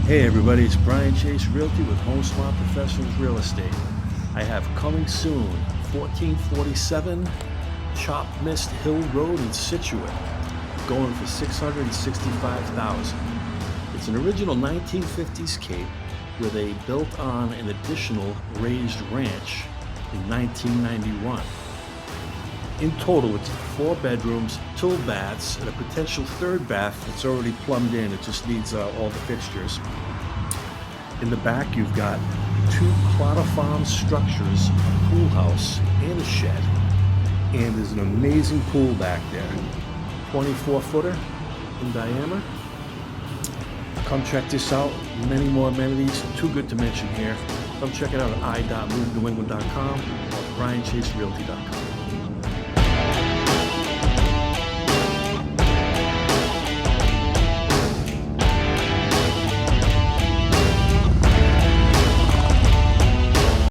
Hey everybody, it's Bryan Chase Realty with HomeSmart Professionals Real Estate. I have coming soon 1447 Chopmist Hill Road in Sciuate, going for $665,000. It's an original 1950s cape where they built on an additional raised ranch in 1991. In total, it's 4 bedrooms, 2 baths, and a potential 3rd bath that's already plumbed in. It just needs all the fixtures. In the back, you've got 2 plotter farm structures, a pool house, and a shed. And there's an amazing pool back there, 24-footer in diameter. Come check this out. Many more amenities, too good to mention here. Come check it out at i.movenewengland.com or bryanchaserealty.com.